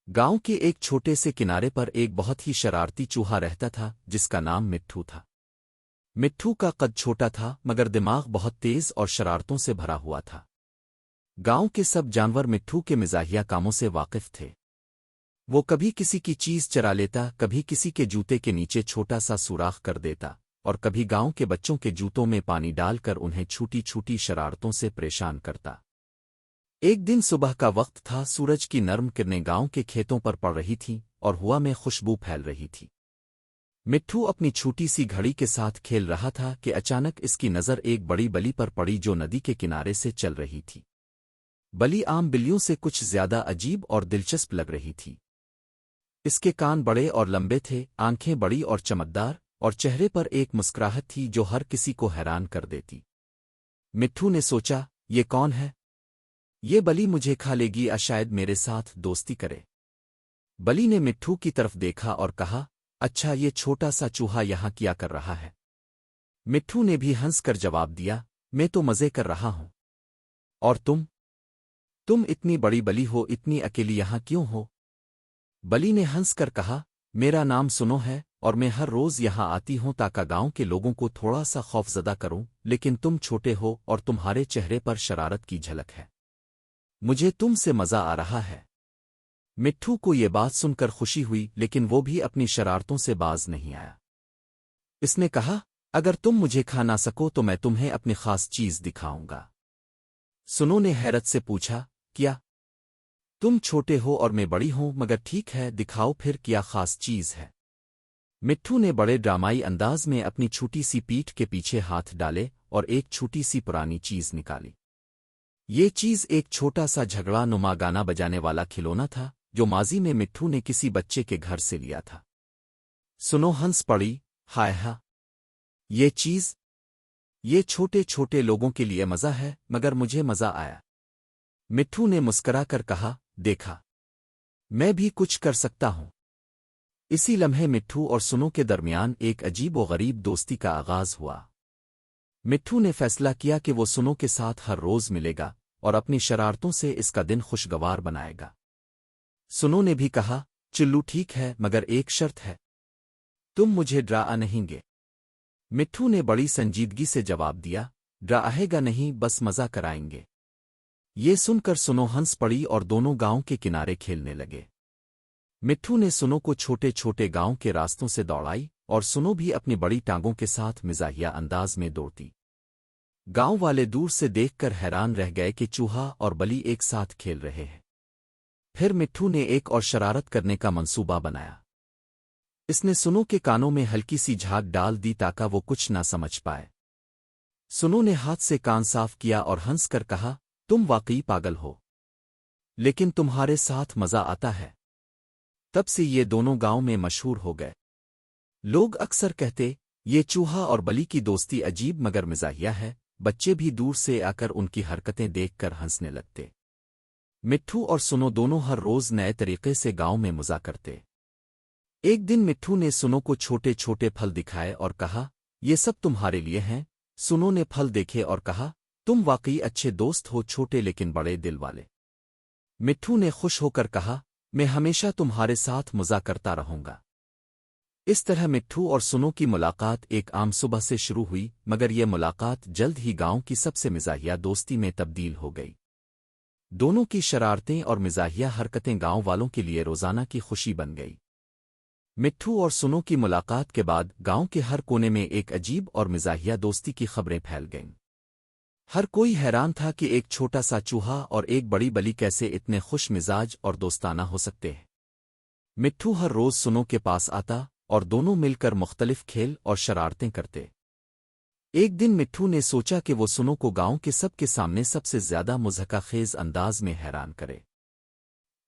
गांव के एक छोटे से किनारे पर एक बहुत ही शरारती चूहा रहता था जिसका नाम मिट्ठू था। मिट्ठू का कद छोटा था मगर दिमाग बहुत तेज और शरारतों से भरा हुआ था। गांव के सब जानवर मिट्ठू के मिजाहिया कामों से वाकिफ थे। वो कभी किसी की चीज चरा लेता, कभी किसी के जूते के नीचे छोटा सा सुराख कर देता और कभी गांव के बच्चों के जूतों में पानी डालकर उन्हें छोटी छोटी शरारतों से परेशान करता। एक दिन सुबह का वक्त था, सूरज की नर्म किरणें गांव के खेतों पर पड़ रही थीं और हवा में खुशबू फैल रही थी। मिट्ठू अपनी छोटी सी घड़ी के साथ खेल रहा था कि अचानक इसकी नज़र एक बड़ी बली पर पड़ी जो नदी के किनारे से चल रही थी। बली आम बिल्लियों से कुछ ज्यादा अजीब और दिलचस्प लग रही थी। इसके कान बड़े और लंबे थे, आंखें बड़ी और चमकदार और चेहरे पर एक मुस्कुराहट थी जो हर किसी को हैरान कर देती। मिट्ठू ने सोचा, ये कौन है? ये बली मुझे खा लेगी या शायद मेरे साथ दोस्ती करे। बली ने मिट्ठू की तरफ देखा और कहा, अच्छा, ये छोटा सा चूहा यहाँ क्या कर रहा है? मिट्ठू ने भी हंसकर जवाब दिया, मैं तो मजे कर रहा हूं। और तुम इतनी बड़ी बली हो, इतनी अकेली यहाँ क्यों हो? बली ने हंसकर कहा, मेरा नाम सुनो है और मैं हर रोज यहाँ आती हूँ ताकि गांव के लोगों को थोड़ा सा खौफजदा करूं, लेकिन तुम छोटे हो और तुम्हारे चेहरे पर शरारत की झलक है। मुझे तुमसे मजा आ रहा है। मिट्ठू को ये बात सुनकर खुशी हुई, लेकिन वो भी अपनी शरारतों से बाज नहीं आया। इसने कहा, अगर तुम मुझे खा ना सको तो मैं तुम्हें अपनी खास चीज दिखाऊंगा। सुनो ने हैरत से पूछा, क्या? तुम छोटे हो और मैं बड़ी हूं, मगर ठीक है, दिखाओ फिर क्या खास चीज है। मिट्ठू ने बड़े ड्रामाई अंदाज में अपनी छोटी सी पीठ के पीछे हाथ डाले और एक छोटी सी पुरानी चीज निकाली। ये चीज एक छोटा सा झगड़ा नुमा गाना बजाने वाला खिलौना था जो माजी में मिट्ठू ने किसी बच्चे के घर से लिया था। सुनो हंस पड़ी, हाय हा, ये चीज ये छोटे छोटे लोगों के लिए मजा है, मगर मुझे मजा आया। मिट्ठू ने मुस्करा कर कहा, देखा, मैं भी कुछ कर सकता हूं। इसी लम्हे मिट्ठू और सुनो के दरमियान एक अजीब व गरीब दोस्ती का आगाज हुआ। मिट्ठू ने फैसला किया कि वो सुनो के साथ हर रोज मिलेगा और अपनी शरारतों से इसका दिन खुशगवार बनाएगा। सुनो ने भी कहा, चिल्लू ठीक है, मगर एक शर्त है, तुम मुझे डरा नहींगे। मिट्ठू ने बड़ी संजीदगी से जवाब दिया, डराएगा नहीं, बस मजा कराएंगे। ये सुनकर सुनो हंस पड़ी और दोनों गांव के किनारे खेलने लगे। मिट्ठू ने सुनो को छोटे छोटे गांव के रास्तों से दौड़ाई और सुनो भी अपनी बड़ी टांगों के साथ मिजाहिया अंदाज में दौड़ती। गांव वाले दूर से देखकर हैरान रह गए कि चूहा और बली एक साथ खेल रहे हैं। फिर मिट्ठू ने एक और शरारत करने का मंसूबा बनाया। इसने सुनो के कानों में हल्की सी झाग डाल दी ताकि वो कुछ ना समझ पाए। सुनो ने हाथ से कान साफ किया और हंसकर कहा, तुम वाकई पागल हो, लेकिन तुम्हारे साथ मजा आता है। तब से ये दोनों गांव में मशहूर हो गए। लोग अक्सर कहते, ये चूहा और बली की दोस्ती अजीब मगर मिजाहिया है। बच्चे भी दूर से आकर उनकी हरकतें देखकर हंसने लगते। मिट्ठू और सुनो दोनों हर रोज नए तरीके से गांव में मजा करते। एक दिन मिट्ठू ने सुनो को छोटे छोटे फल दिखाए और कहा, ये सब तुम्हारे लिए हैं। सुनो ने फल देखे और कहा, तुम वाकई अच्छे दोस्त हो, छोटे लेकिन बड़े दिल वाले। मिट्ठू ने खुश होकर कहा, मैं हमेशा तुम्हारे साथ मजा करता रहूंगा। इस तरह मिट्ठू और सुनो की मुलाकात एक आम सुबह से शुरू हुई, मगर यह मुलाकात जल्द ही गांव की सबसे मिजाहिया दोस्ती में तब्दील हो गई। दोनों की शरारतें और मिजाहिया हरकतें गांव वालों के लिए रोजाना की खुशी बन गई। मिट्ठू और सुनो की मुलाकात के बाद गांव के हर कोने में एक अजीब और मिजाहिया दोस्ती की खबरें फैल गईं। हर कोई हैरान था कि एक छोटा सा चूहा और एक बड़ी बली कैसे इतने खुश मिजाज और दोस्ताना हो सकते हैं। मिट्ठू हर रोज सुनो के पास आता और दोनों मिलकर मुख्तलिफ खेल और शरारतें करते। एक दिन मिट्ठू ने सोचा कि वो सुनो को गांव के सबके सामने सबसे ज्यादा मुज़हका-खेज अंदाज में हैरान करे।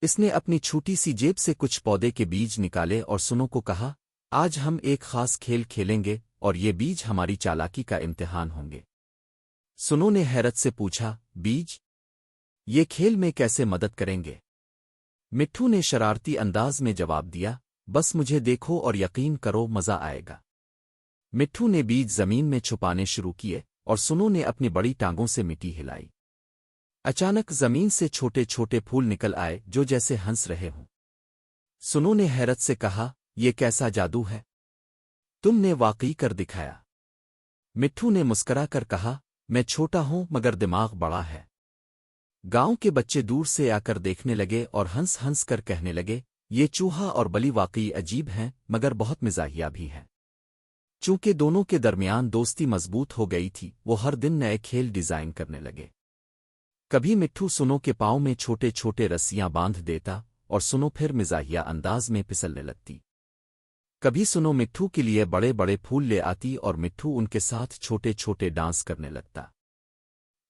इसने अपनी छोटी सी जेब से कुछ पौधे के बीज निकाले और सुनो को कहा, आज हम एक खास खेल खेलेंगे और ये बीज हमारी चालाकी का इम्तिहान होंगे। सुनो ने हैरत से पूछा, बीज? ये खेल में कैसे मदद करेंगे? मिट्ठू ने शरारती अंदाज में जवाब दिया, बस मुझे देखो और यकीन करो, मजा आएगा। मिट्ठू ने बीज जमीन में छुपाने शुरू किए और सुनो ने अपनी बड़ी टांगों से मिट्टी हिलाई। अचानक जमीन से छोटे छोटे फूल निकल आए जो जैसे हंस रहे हों। सुनो ने हैरत से कहा, ये कैसा जादू है? तुमने वाकई कर दिखाया। मिट्ठू ने मुस्करा कर कहा, मैं छोटा हूं मगर दिमाग बड़ा है। गांव के बच्चे दूर से आकर देखने लगे और हंस हंस कर कहने लगे, ये चूहा और बली वाकई अजीब हैं मगर बहुत मिजाहिया भी हैं। चूंकि दोनों के दरमियान दोस्ती मजबूत हो गई थी, वो हर दिन नए खेल डिजाइन करने लगे। कभी मिट्ठू सुनो के पांव में छोटे छोटे रस्सियां बांध देता और सुनो फिर मिजाहिया अंदाज में फिसलने लगती। कभी सुनो मिट्ठू के लिए बड़े बड़े फूल ले आती और मिट्ठू उनके साथ छोटे छोटे डांस करने लगता।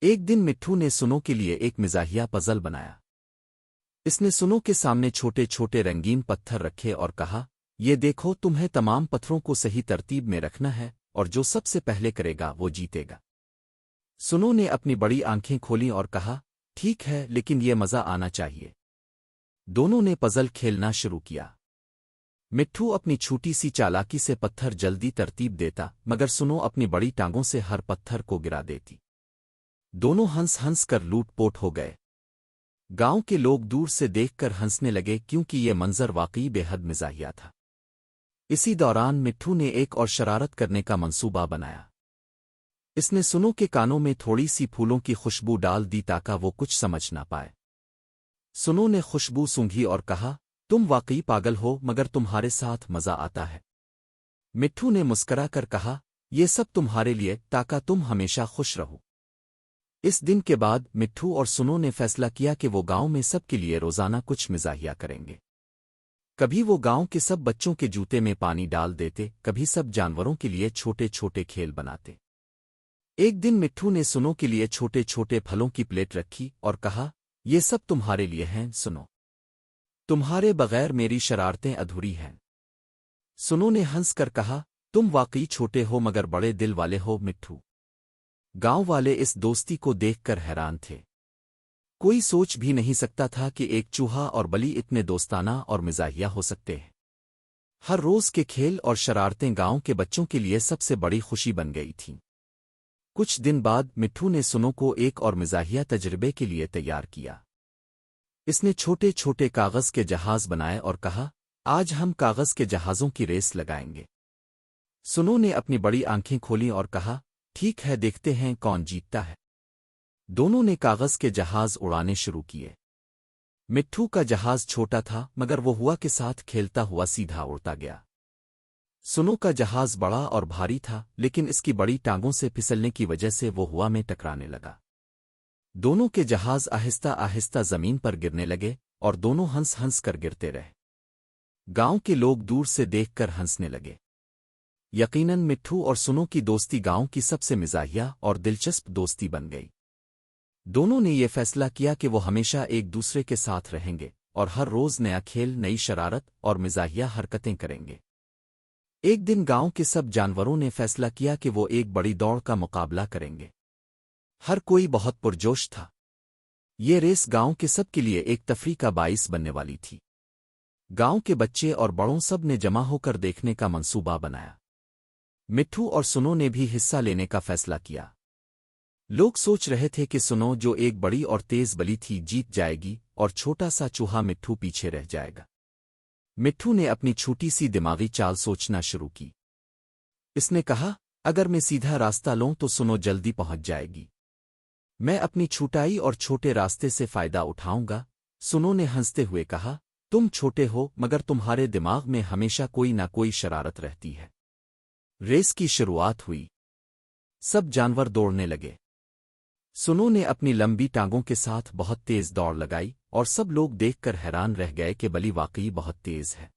एक दिन मिट्ठू ने सुनो के लिए एक मिजाहिया पजल बनाया। इसने सुनो के सामने छोटे छोटे रंगीन पत्थर रखे और कहा, ये देखो, तुम्हें तमाम पत्थरों को सही तरतीब में रखना है और जो सबसे पहले करेगा वो जीतेगा। सुनो ने अपनी बड़ी आंखें खोली और कहा, ठीक है, लेकिन ये मजा आना चाहिए। दोनों ने पजल खेलना शुरू किया। मिट्ठू अपनी छोटी सी चालाकी से पत्थर जल्दी तरतीब देता मगर सुनो अपनी बड़ी टांगों से हर पत्थर को गिरा देती। दोनों हंस हंस कर लूटपोट हो गए। गांव के लोग दूर से देखकर हंसने लगे क्योंकि ये मंजर वाकई बेहद मिजाहिया था। इसी दौरान मिट्ठू ने एक और शरारत करने का मंसूबा बनाया। इसने सुनो के कानों में थोड़ी सी फूलों की खुशबू डाल दी ताकि वो कुछ समझ ना पाए। सुनो ने खुशबू सूंघी और कहा, तुम वाकई पागल हो मगर तुम्हारे साथ मजा आता है। मिट्ठू ने मुस्करा कर कहा, ये सब तुम्हारे लिए ताकि तुम हमेशा खुश रहो। इस दिन के बाद मिट्ठू और सुनो ने फैसला किया कि वो गांव में सबके लिए रोजाना कुछ मिजाहिया करेंगे। कभी वो गांव के सब बच्चों के जूते में पानी डाल देते, कभी सब जानवरों के लिए छोटे छोटे खेल बनाते। एक दिन मिट्ठू ने सुनो के लिए छोटे छोटे फलों की प्लेट रखी और कहा, ये सब तुम्हारे लिए हैं सुनो। तुम्हारे बगैर मेरी शरारतें अधूरी हैं। सुनो ने हंस कर कहा, तुम वाकई छोटे हो मगर बड़े दिल वाले हो मिट्ठू। गांव वाले इस दोस्ती को देखकर हैरान थे। कोई सोच भी नहीं सकता था कि एक चूहा और बली इतने दोस्ताना और मिजाहिया हो सकते हैं। हर रोज के खेल और शरारतें गांव के बच्चों के लिए सबसे बड़ी खुशी बन गई थीं। कुछ दिन बाद मिट्ठू ने सुनो को एक और मिजाहिया तजर्बे के लिए तैयार किया। इसने छोटे छोटे कागज के जहाज बनाए और कहा, आज हम कागज के जहाजों की रेस लगाएंगे। सुनो ने अपनी बड़ी आंखें खोली और कहा, ठीक है, देखते हैं कौन जीतता है। दोनों ने कागज के जहाज उड़ाने शुरू किए। मिट्ठू का जहाज छोटा था मगर वो हवा के साथ खेलता हुआ सीधा उड़ता गया। सुनो का जहाज बड़ा और भारी था लेकिन इसकी बड़ी टांगों से फिसलने की वजह से वो हवा में टकराने लगा। दोनों के जहाज आहिस्ता आहिस्ता जमीन पर गिरने लगे और दोनों हंस हंस कर गिरते रहे। गांव के लोग दूर से देखकर हंसने लगे। यकीनन मिट्ठू और सुनो की दोस्ती गांव की सबसे मिजाहिया और दिलचस्प दोस्ती बन गई। दोनों ने ये फैसला किया कि वो हमेशा एक दूसरे के साथ रहेंगे और हर रोज नया खेल, नई शरारत और मिजाहिया हरकतें करेंगे। एक दिन गांव के सब जानवरों ने फैसला किया कि वो एक बड़ी दौड़ का मुकाबला करेंगे। हर कोई बहुत पुरजोश था। ये रेस गांव के सब के लिए एक तफरीह का बाइस बनने वाली थी। गांव के बच्चे और बड़ों सब ने जमा होकर देखने का मंसूबा बनाया। मिट्ठू और सुनो ने भी हिस्सा लेने का फैसला किया। लोग सोच रहे थे कि सुनो, जो एक बड़ी और तेज बली थी, जीत जाएगी और छोटा सा चूहा मिट्ठू पीछे रह जाएगा। मिट्ठू ने अपनी छोटी सी दिमागी चाल सोचना शुरू की। इसने कहा, अगर मैं सीधा रास्ता लूं तो सुनो जल्दी पहुंच जाएगी। मैं अपनी छुटाई और छोटे रास्ते से फायदा उठाऊंगा। सुनो ने हंसते हुए कहा, तुम छोटे हो मगर तुम्हारे दिमाग में हमेशा कोई ना कोई शरारत रहती है। रेस की शुरुआत हुई। सब जानवर दौड़ने लगे। सुनो ने अपनी लंबी टांगों के साथ बहुत तेज दौड़ लगाई और सब लोग देखकर हैरान रह गए कि बली वाकई बहुत तेज है।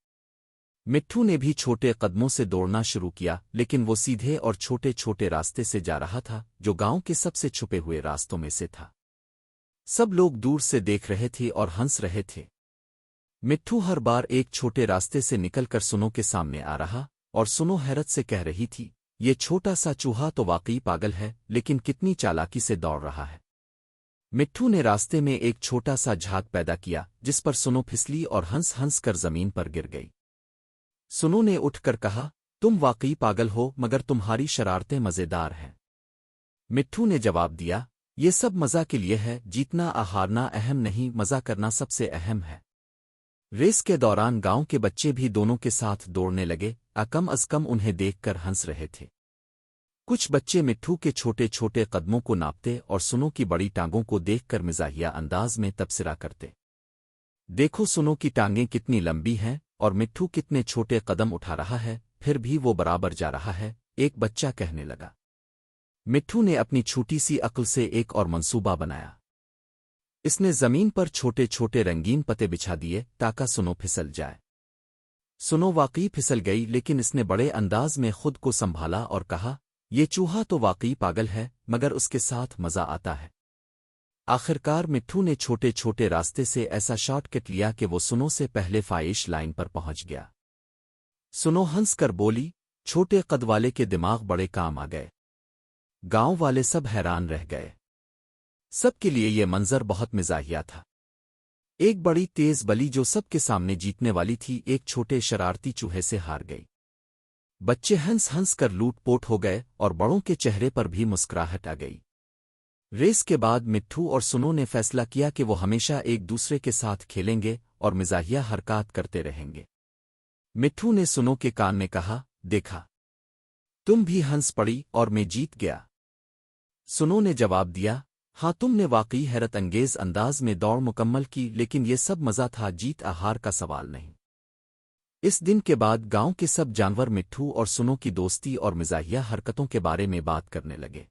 मिट्ठू ने भी छोटे कदमों से दौड़ना शुरू किया लेकिन वो सीधे और छोटे छोटे रास्ते से जा रहा था जो गांव के सबसे छुपे हुए रास्तों में से था। सब लोग दूर से देख रहे थे और हंस रहे थे। मिट्ठू हर बार एक छोटे रास्ते से निकलकर सुनो के सामने आ रहा और सुनो हैरत से कह रही थी, ये छोटा सा चूहा तो वाकई पागल है, लेकिन कितनी चालाकी से दौड़ रहा है। मिट्ठू ने रास्ते में एक छोटा सा झाग पैदा किया जिस पर सुनो फिसली और हंस हंस कर जमीन पर गिर गई। सुनो ने उठकर कहा, तुम वाकई पागल हो मगर तुम्हारी शरारतें मजेदार हैं। मिट्ठू ने जवाब दिया, ये सब मजा के लिए है, जीतना हारना अहम नहीं, मजा करना सबसे अहम है। रेस के दौरान गांव के बच्चे भी दोनों के साथ दौड़ने लगे, कम अज कम उन्हें देखकर हंस रहे थे। कुछ बच्चे मिट्ठू के छोटे छोटे कदमों को नापते और सुनो की बड़ी टांगों को देखकर मिजाहिया अंदाज में तबसरा करते। देखो सुनो की टांगें कितनी लंबी हैं और मिट्ठू कितने छोटे कदम उठा रहा है, फिर भी वो बराबर जा रहा है, एक बच्चा कहने लगा। मिट्ठू ने अपनी छोटी सी अक्ल से एक और मंसूबा बनाया। इसने जमीन पर छोटे छोटे रंगीन पत्ते बिछा दिए ताकि सुनो फिसल जाए। सुनो वाकई फिसल गई, लेकिन इसने बड़े अंदाज में खुद को संभाला और कहा, ये चूहा तो वाकई पागल है, मगर उसके साथ मजा आता है। आखिरकार मिट्ठू ने छोटे छोटे रास्ते से ऐसा शॉर्टकट लिया कि वो सुनो से पहले फाइश लाइन पर पहुंच गया। सुनो हंस कर बोली, छोटे कद वाले के दिमाग बड़े काम आ गए। गांव वाले सब हैरान रह गए। सबके लिए ये मंजर बहुत मिजाहिया था। एक बड़ी तेज बली जो सबके सामने जीतने वाली थी, एक छोटे शरारती चूहे से हार गई। बच्चे हंस हंस कर लूटपोट हो गए और बड़ों के चेहरे पर भी मुस्कुराहट आ गई। रेस के बाद मिट्ठू और सुनो ने फैसला किया कि वो हमेशा एक दूसरे के साथ खेलेंगे और मिजाहिया हरकत करते रहेंगे। मिट्ठू ने सुनो के कान में कहा, देखा, तुम भी हंस पड़ी और मैं जीत गया। सुनो ने जवाब दिया, हाँ, तुमने वाकई हैरत अंगेज अंदाज में दौड़ मुकम्मल की, लेकिन ये सब मजा था, जीत हार का सवाल नहीं। इस दिन के बाद गांव के सब जानवर मिट्ठू और सुनो की दोस्ती और मिजाहिया हरकतों के बारे में बात करने लगे।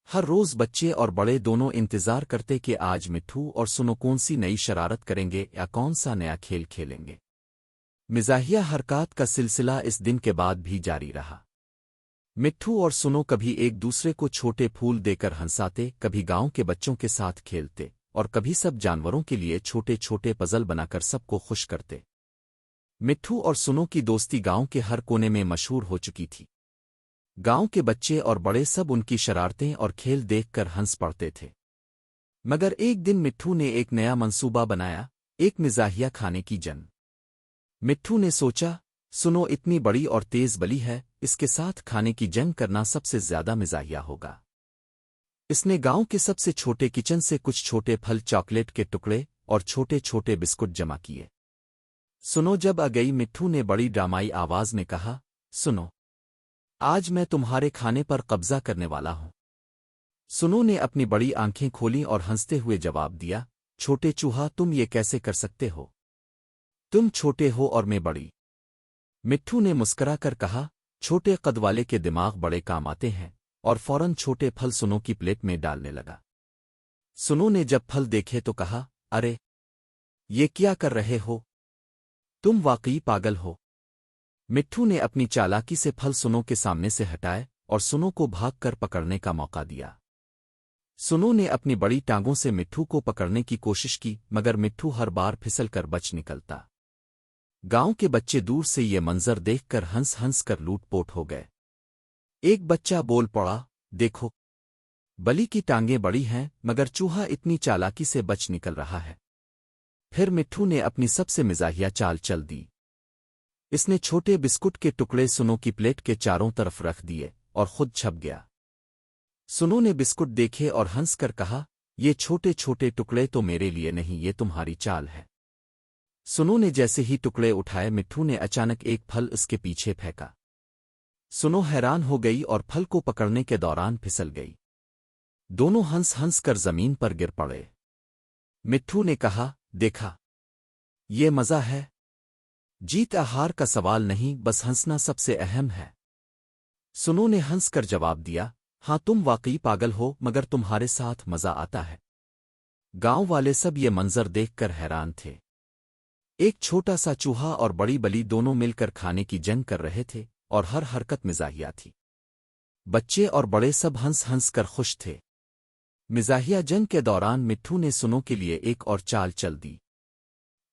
हर रोज बच्चे और बड़े दोनों इंतजार करते कि आज मिट्ठू और सुनो कौन सी नई शरारत करेंगे या कौन सा नया खेल खेलेंगे। मिजाहिया हरकत का सिलसिला इस दिन के बाद भी जारी रहा। मिट्ठू और सुनो कभी एक दूसरे को छोटे फूल देकर हंसाते, कभी गांव के बच्चों के साथ खेलते और कभी सब जानवरों के लिए छोटे छोटे पजल बनाकर सबको खुश करते। मिट्ठू और सुनो की दोस्ती गांव के हर कोने में मशहूर हो चुकी थी। गांव के बच्चे और बड़े सब उनकी शरारतें और खेल देखकर हंस पड़ते थे। मगर एक दिन मिट्ठू ने एक नया मंसूबा बनाया, एक मिजाहिया खाने की जंग। मिट्ठू ने सोचा, सुनो इतनी बड़ी और तेज बली है, इसके साथ खाने की जंग करना सबसे ज्यादा मिजाहिया होगा। इसने गांव के सबसे छोटे किचन से कुछ छोटे फल, चॉकलेट के टुकड़े और छोटे छोटे बिस्कुट जमा किए। सुनो जब आ गई, मिट्ठू ने बड़ी ड्रामाई आवाज में कहा, सुनो, आज मैं तुम्हारे खाने पर कब्जा करने वाला हूं। सुनो ने अपनी बड़ी आंखें खोलीं और हंसते हुए जवाब दिया, छोटे चूहा, तुम ये कैसे कर सकते हो? तुम छोटे हो और मैं बड़ी। मिट्ठू ने मुस्करा कर कहा, छोटे कद वाले के दिमाग बड़े काम आते हैं, और फौरन छोटे फल सुनो की प्लेट में डालने लगा। सुनो ने जब फल देखे तो कहा, अरे, ये क्या कर रहे हो? तुम वाकई पागल हो। मिट्ठू ने अपनी चालाकी से फल सुनो के सामने से हटाए और सुनो को भागकर पकड़ने का मौका दिया। सुनो ने अपनी बड़ी टांगों से मिट्ठू को पकड़ने की कोशिश की, मगर मिट्ठू हर बार फिसल कर बच निकलता। गांव के बच्चे दूर से ये मंजर देखकर हंस हंस कर लूटपोट हो गए। एक बच्चा बोल पड़ा, देखो, बली की टांगें बड़ी हैं, मगर चूहा इतनी चालाकी से बच निकल रहा है। फिर मिट्ठू ने अपनी सबसे मिजाहिया चाल चल दी। इसने छोटे बिस्कुट के टुकड़े सुनो की प्लेट के चारों तरफ रख दिए और खुद छप गया। सुनो ने बिस्कुट देखे और हंस कर कहा, ये छोटे छोटे टुकड़े तो मेरे लिए नहीं, ये तुम्हारी चाल है। सुनो ने जैसे ही टुकड़े उठाए, मिट्ठू ने अचानक एक फल उसके पीछे फेंका। सुनो हैरान हो गई और फल को पकड़ने के दौरान फिसल गई। दोनों हंस हंस कर जमीन पर गिर पड़े। मिट्ठू ने कहा, देखा, ये मजा है। जीत हार का सवाल नहीं, बस हंसना सबसे अहम है। सुनो ने हंसकर जवाब दिया, हाँ, तुम वाकई पागल हो, मगर तुम्हारे साथ मजा आता है। गांव वाले सब ये मंजर देखकर हैरान थे। एक छोटा सा चूहा और बड़ी बली दोनों मिलकर खाने की जंग कर रहे थे और हर हरकत मिजाहिया थी। बच्चे और बड़े सब हंस हंस कर खुश थे। मिजाहिया जंग के दौरान मिट्ठू ने सुनो के लिए एक और चाल चल दी।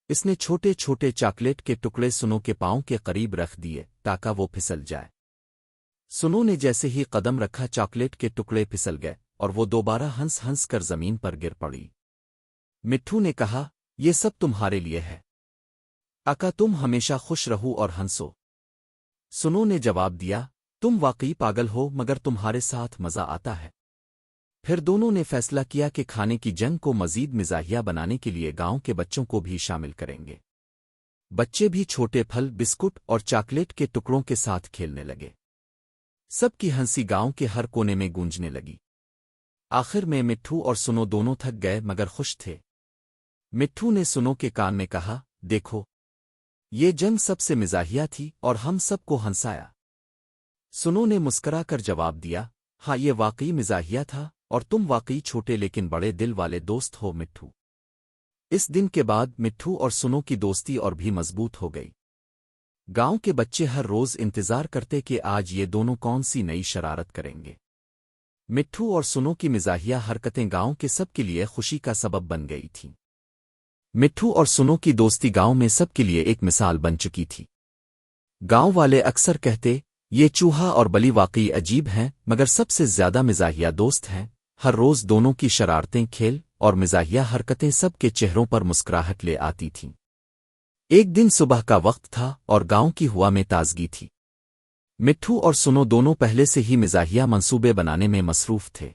इसने छोटे छोटे चॉकलेट के टुकड़े सुनो के पांव के करीब रख दिए ताकि वो फिसल जाए। सुनो ने जैसे ही कदम रखा, चॉकलेट के टुकड़े फिसल गए और वो दोबारा हंस हंस कर जमीन पर गिर पड़ी। मिट्ठू ने कहा, ये सब तुम्हारे लिए है। आका, तुम हमेशा खुश रहो और हंसो। सुनो ने जवाब दिया, तुम वाकई पागल हो, मगर तुम्हारे साथ मजा आता है। फिर दोनों ने फैसला किया कि खाने की जंग को मजीद मिजाहिया बनाने के लिए गांव के बच्चों को भी शामिल करेंगे। बच्चे भी छोटे फल, बिस्कुट और चॉकलेट के टुकड़ों के साथ खेलने लगे। सबकी हंसी गांव के हर कोने में गूंजने लगी। आखिर में मिट्ठू और सुनो दोनों थक गए मगर खुश थे। मिट्ठू ने सुनो के कान में कहा, देखो, ये जंग सबसे मिजाहिया थी और हम सबको हंसाया। सुनो ने मुस्करा कर जवाब दिया, हाँ, ये वाकई मिजाहिया था और तुम वाकई छोटे लेकिन बड़े दिल वाले दोस्त हो मिट्ठू। इस दिन के बाद मिट्ठू और सुनो की दोस्ती और भी मजबूत हो गई। गांव के बच्चे हर रोज इंतजार करते कि आज ये दोनों कौन सी नई शरारत करेंगे। मिट्ठू और सुनो की मिजाहिया हरकतें गांव के सब के लिए खुशी का सबब बन गई थीं। मिट्ठू और सुनो की दोस्ती गांव में सबके लिए एक मिसाल बन चुकी थी। गांव वाले अक्सर कहते, ये चूहा और बली वाकई अजीब हैं मगर सबसे ज्यादा मिजाहिया दोस्त हैं। हर रोज दोनों की शरारतें, खेल और मिजाहिया हरकतें सबके चेहरों पर मुस्कुराहट ले आती थीं। एक दिन सुबह का वक्त था और गांव की हवा में ताजगी थी। मिट्ठू और सुनो दोनों पहले से ही मिजाहिया मंसूबे बनाने में मसरूफ थे।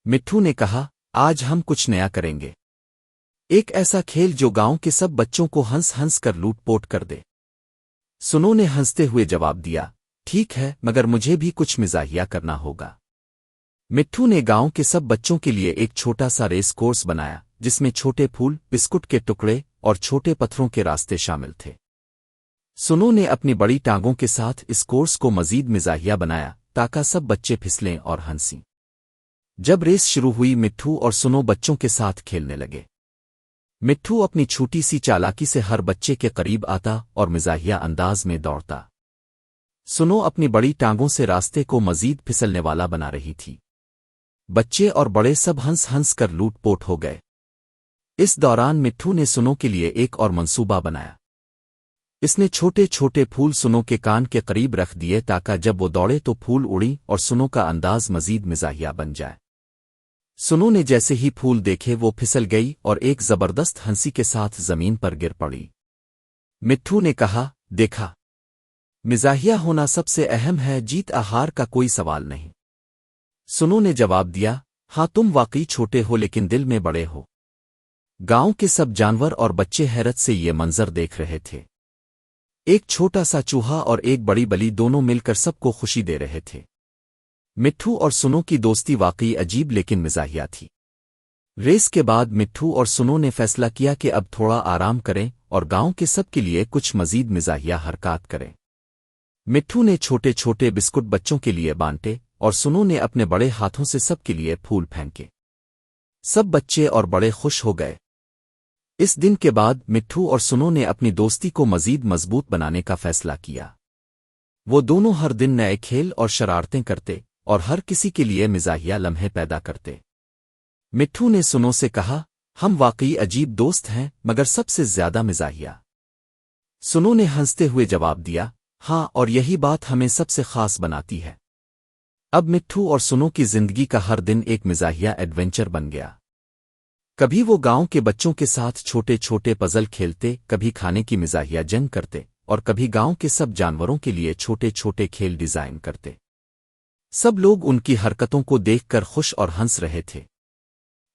मिट्ठू ने कहा, आज हम कुछ नया करेंगे, एक ऐसा खेल जो गांव के सब बच्चों को हंस हंस कर लूटपोट कर दे। सुनो ने हंसते हुए जवाब दिया, ठीक है, मगर मुझे भी कुछ मिजाहिया करना होगा। मिट्ठू ने गांव के सब बच्चों के लिए एक छोटा सा रेस कोर्स बनाया जिसमें छोटे फूल, बिस्कुट के टुकड़े और छोटे पत्थरों के रास्ते शामिल थे। सुनो ने अपनी बड़ी टांगों के साथ इस कोर्स को मजीद मिजाहिया बनाया ताकि सब बच्चे फिसलें और हंसीं। जब रेस शुरू हुई, मिट्ठू और सुनो बच्चों के साथ खेलने लगे। मिट्ठू अपनी छोटी सी चालाकी से हर बच्चे के करीब आता और मिजाहिया अंदाज में दौड़ता। सुनो अपनी बड़ी टांगों से रास्ते को मजीद फिसलने वाला बना रही थी। बच्चे और बड़े सब हंस हंस कर लूटपोट हो गए। इस दौरान मिट्ठू ने सुनो के लिए एक और मंसूबा बनाया। इसने छोटे छोटे फूल सुनो के कान के करीब रख दिए ताकि जब वो दौड़े तो फूल उड़ी और सुनो का अंदाज मजीद मिजाहिया बन जाए। सुनो ने जैसे ही फूल देखे वो फिसल गई और एक जबरदस्त हंसी के साथ जमीन पर गिर पड़ी। मिट्ठू ने कहा, देखा, मिजाहिया होना सबसे अहम है, जीत हार का कोई सवाल नहीं। सुनो ने जवाब दिया, हाँ, तुम वाकई छोटे हो लेकिन दिल में बड़े हो। गांव के सब जानवर और बच्चे हैरत से ये मंजर देख रहे थे। एक छोटा सा चूहा और एक बड़ी बली दोनों मिलकर सबको खुशी दे रहे थे। मिट्ठू और सुनो की दोस्ती वाकई अजीब लेकिन मिजाहिया थी। रेस के बाद मिट्ठू और सुनो ने फैसला किया कि अब थोड़ा आराम करें और गांव के सब के लिए कुछ मजीद मिजाहिया हरकत करें। मिट्ठू ने छोटे छोटे बिस्कुट बच्चों के लिए बांटे और सुनो ने अपने बड़े हाथों से सबके लिए फूल फेंके। सब बच्चे और बड़े खुश हो गए। इस दिन के बाद मिट्ठू और सुनो ने अपनी दोस्ती को मजीद मजबूत बनाने का फैसला किया। वो दोनों हर दिन नए खेल और शरारतें करते और हर किसी के लिए मिजाहिया लम्हे पैदा करते। मिट्ठू ने सुनो से कहा, हम वाकई अजीब दोस्त हैं मगर सबसे ज्यादा मिजाहिया। सुनो ने हंसते हुए जवाब दिया, हाँ, और यही बात हमें सबसे खास बनाती है। अब मिट्ठू और सुनो की जिंदगी का हर दिन एक मिजाहिया एडवेंचर बन गया। कभी वो गांव के बच्चों के साथ छोटे छोटे पजल खेलते, कभी खाने की मिजाहिया जंग करते और कभी गांव के सब जानवरों के लिए छोटे छोटे खेल डिजाइन करते। सब लोग उनकी हरकतों को देखकर खुश और हंस रहे थे।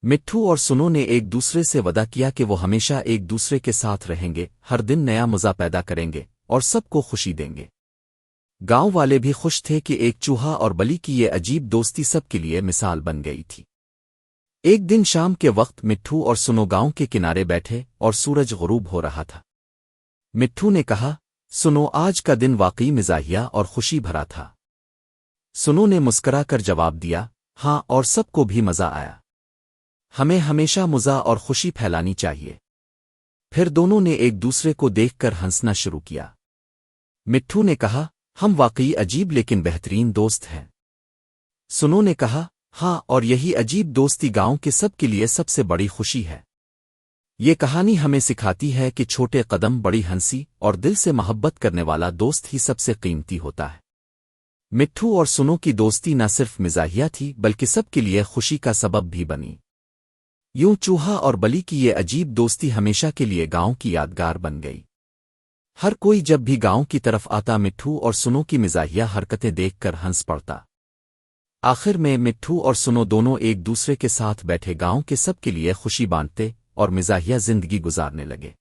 मिट्ठू और सुनो ने एक दूसरे से वादा किया कि वो हमेशा एक दूसरे के साथ रहेंगे, हर दिन नया मजा पैदा करेंगे और सबको खुशी देंगे। गांव वाले भी खुश थे कि एक चूहा और बली की ये अजीब दोस्ती सबके लिए मिसाल बन गई थी। एक दिन शाम के वक्त मिट्ठू और सुनो गांव के किनारे बैठे और सूरज गुरूब हो रहा था। मिट्ठू ने कहा, सुनो, आज का दिन वाकई मिजाहिया और खुशी भरा था। सुनो ने मुस्करा कर जवाब दिया, हाँ, और सबको भी मजा आया। हमें हमेशा मजा और खुशी फैलानी चाहिए। फिर दोनों ने एक दूसरे को देखकर हंसना शुरू किया। मिट्ठू ने कहा, हम वाकई अजीब लेकिन बेहतरीन दोस्त हैं। सुनो ने कहा, हाँ, और यही अजीब दोस्ती गांव के सब के लिए सबसे बड़ी खुशी है। ये कहानी हमें सिखाती है कि छोटे कदम, बड़ी हंसी और दिल से मोहब्बत करने वाला दोस्त ही सबसे कीमती होता है। मिट्ठू और सुनो की दोस्ती न सिर्फ मिजाहिया थी बल्कि सबके लिए खुशी का सबब भी बनी। यूं चूहा और बली की ये अजीब दोस्ती हमेशा के लिए गांव की यादगार बन गई। हर कोई जब भी गांव की तरफ आता मिट्ठू और सुनो की मिजाहिया हरकतें देखकर हंस पड़ता। आखिर में मिट्ठू और सुनो दोनों एक दूसरे के साथ बैठे गांव के सब के लिए खुशी बांटते और मिजाहिया जिंदगी गुजारने लगे।